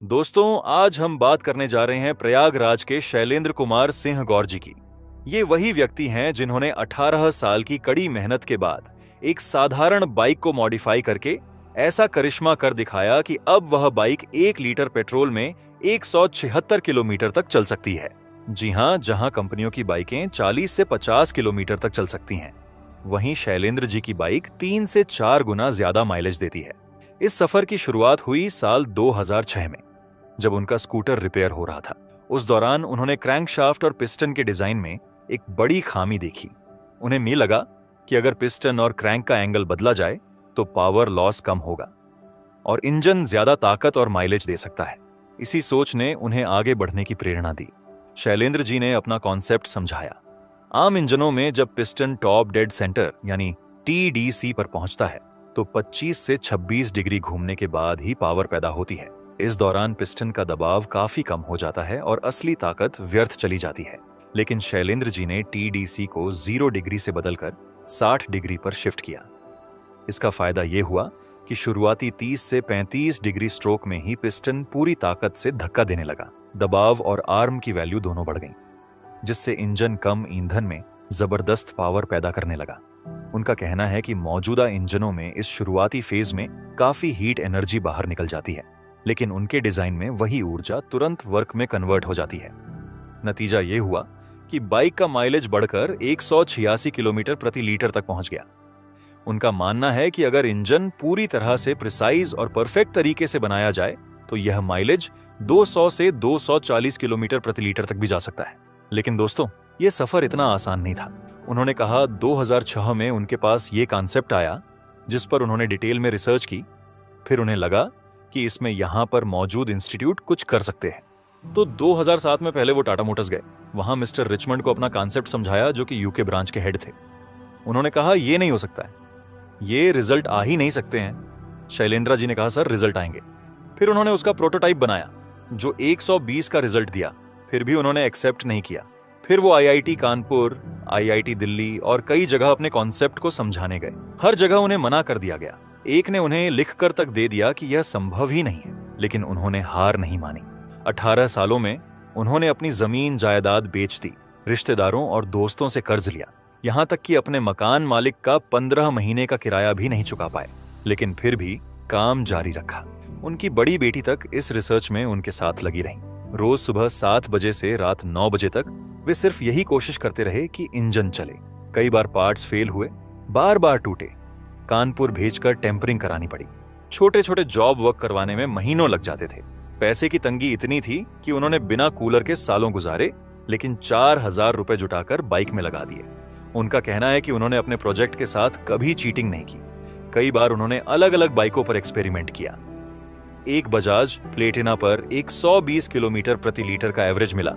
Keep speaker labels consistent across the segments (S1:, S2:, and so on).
S1: दोस्तों, आज हम बात करने जा रहे हैं प्रयागराज के शैलेंद्र कुमार सिंह गौर जी की। ये वही व्यक्ति हैं जिन्होंने 18 साल की कड़ी मेहनत के बाद एक साधारण बाइक को मॉडिफाई करके ऐसा करिश्मा कर दिखाया कि अब वह बाइक 1 लीटर पेट्रोल में 176 किलोमीटर तक चल सकती है। जी हां, जहां कंपनियों की बाइकें 40 से 50 किलोमीटर तक चल सकती हैं, वहीं शैलेंद्र जी की बाइक 3 से 4 गुना ज्यादा माइलेज देती है। इस सफर की शुरुआत हुई साल 2006 में, जब उनका स्कूटर रिपेयर हो रहा था। उस दौरान उन्होंने क्रैंकशाफ्ट और पिस्टन के डिजाइन में एक बड़ी खामी देखी। उन्हें लगा कि अगर पिस्टन और क्रैंक का एंगल बदला जाए तो पावर लॉस कम होगा और इंजन ज्यादा ताकत और माइलेज दे सकता है। इसी सोच ने उन्हें आगे बढ़ने की प्रेरणा दी। शैलेंद्र जी ने अपना कॉन्सेप्ट समझाया। आम इंजनों में जब पिस्टन टॉप डेड सेंटर यानी TDC पर पहुंचता है तो 25 से 26 डिग्री घूमने के बाद ही पावर पैदा होती है। इस दौरान पिस्टन का दबाव काफी कम हो जाता है और असली ताकत व्यर्थ चली जाती है। लेकिन शैलेंद्र जी ने TDC को 0 डिग्री से बदलकर 60 डिग्री पर शिफ्ट किया। इसका फायदा यह हुआ कि शुरुआती 30 से 35 डिग्री स्ट्रोक में ही पिस्टन पूरी ताकत से धक्का देने लगा। दबाव और आर्म की वैल्यू दोनों बढ़ गई, जिससे इंजन कम ईंधन में जबरदस्त पावर पैदा करने लगा। उनका कहना है कि मौजूदा इंजनों में इस शुरुआती फेज में काफी हीट एनर्जी बाहर निकल जाती है, लेकिन उनके डिजाइन में वही ऊर्जा तुरंत वर्क में कन्वर्ट हो जाती है। नतीजा यह हुआ कि बाइक का माइलेज बढ़कर 186 किलोमीटर प्रति लीटर तक पहुंच गया। उनका मानना है कि अगर इंजन पूरी तरह से प्रिसाइज और परफेक्ट तरीके से बनाया जाए तो यह माइलेज 200 से 240 किलोमीटर प्रति लीटर तक भी जा सकता है। लेकिन दोस्तों, यह सफर इतना आसान नहीं था। उन्होंने कहा 2006 में उनके पास यह कॉन्सेप्ट आया, जिस पर उन्होंने डिटेल में रिसर्च की। फिर उन्हें लगा कि इसमें यहां पर मौजूद इंस्टीट्यूट कुछ कर सकते हैं। तो 2007 में पहले वो टाटा मोटर्स गए। वहां मिस्टर रिचमंड को अपना कॉन्सेप्ट समझाया, जो कि यूके ब्रांच के हेड थे। उन्होंने कहा ये नहीं हो सकता है, ये रिजल्ट आ ही नहीं सकते हैं। शैलेंद्र जी ने कहा सर, रिजल्ट आएंगे। फिर उन्होंने उसका प्रोटोटाइप बनाया जो 120 का रिजल्ट दिया। फिर भी उन्होंने एक्सेप्ट नहीं किया। फिर वो IIT कानपुर, IIT दिल्ली और कई जगह अपने कॉन्सेप्ट को समझाने गए। हर जगह उन्हें मना कर दिया गया। एक ने उन्हें लिखकर तक दे दिया कि यह संभव ही नहीं है, लेकिन उन्होंने हार नहीं मानी। 18 सालों में उन्होंने अपनी जमीन जायदाद बेच दी, रिश्तेदारों और दोस्तों से कर्ज लिया, यहां तक कि अपने मकान मालिक का 15 महीने का किराया भी नहीं चुका पाए। लेकिन फिर भी काम जारी रखा। उनकी बड़ी बेटी तक इस रिसर्च में उनके साथ लगी रही। रोज सुबह 7 बजे से रात 9 बजे तक वे सिर्फ यही कोशिश करते रहे कि इंजन चले। कई बार पार्ट्स फेल हुए, बार बार टूटे, कानपुर भेजकर टेम्परिंग करानी पड़ी। छोटे छोटे जॉब वर्क करवाने में महीनों लग जाते थे। पैसे की तंगी इतनी थी कि उन्होंने बिना कूलर के सालों गुजारे, लेकिन 4000 रुपए जुटाकर बाइक में लगा दिए। उनका कहना है कि उन्होंने अपने प्रोजेक्ट के साथ कभी चीटिंग नहीं की। कई बार उन्होंने अलग अलग बाइकों पर एक्सपेरिमेंट किया। एक बजाज प्लेटिना पर 120 किलोमीटर प्रति लीटर का एवरेज मिला,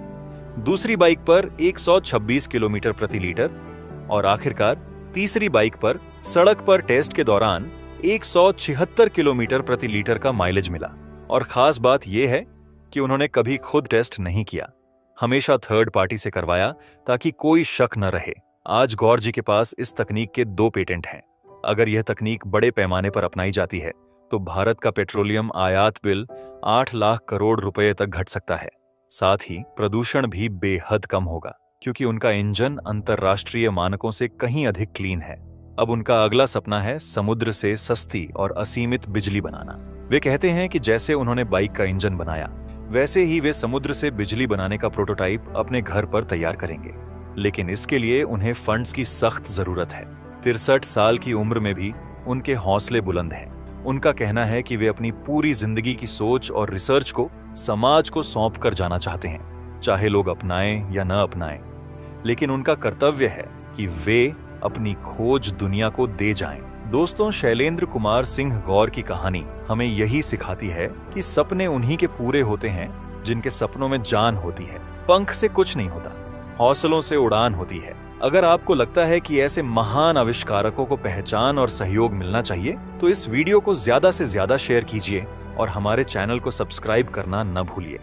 S1: दूसरी बाइक पर 126 किलोमीटर प्रति लीटर और आखिरकार तीसरी बाइक पर सड़क पर टेस्ट के दौरान 176 किलोमीटर प्रति लीटर का माइलेज मिला। और खास बात यह है कि उन्होंने कभी खुद टेस्ट नहीं किया, हमेशा थर्ड पार्टी से करवाया ताकि कोई शक न रहे। आज गौर जी के पास इस तकनीक के 2 पेटेंट हैं। अगर यह तकनीक बड़े पैमाने पर अपनाई जाती है तो भारत का पेट्रोलियम आयात बिल 8 लाख करोड़ रुपए तक घट सकता है। साथ ही प्रदूषण भी बेहद कम होगा, क्योंकि उनका इंजन अंतरराष्ट्रीय मानकों से कहीं अधिक क्लीन है। अब उनका अगला सपना है समुद्र से सस्ती और असीमित बिजली बनाना। वे कहते हैं कि जैसे उन्होंने बाइक का इंजन बनाया, वैसे ही वे समुद्र से बिजली बनाने का प्रोटोटाइप अपने घर पर तैयार करेंगे। लेकिन इसके लिए उन्हें फंड्स की सख्त जरूरत है। 63 साल की उम्र में भी उनके हौसले बुलंद हैं। उनका कहना है कि वे अपनी पूरी जिंदगी की सोच और रिसर्च को समाज को सौंप कर जाना चाहते हैं, चाहे लोग अपनाएं या न अपनाएं। लेकिन उनका कर्तव्य है कि वे अपनी खोज दुनिया को दे जाएं। दोस्तों, शैलेंद्र कुमार सिंह गौर की कहानी हमें यही सिखाती है कि सपने उन्हीं के पूरे होते हैं जिनके सपनों में जान होती है। पंख से कुछ नहीं होता, हौसलों से उड़ान होती है। अगर आपको लगता है कि ऐसे महान आविष्कारकों को पहचान और सहयोग मिलना चाहिए तो इस वीडियो को ज्यादा से ज्यादा शेयर कीजिए और हमारे चैनल को सब्सक्राइब करना न भूलिए।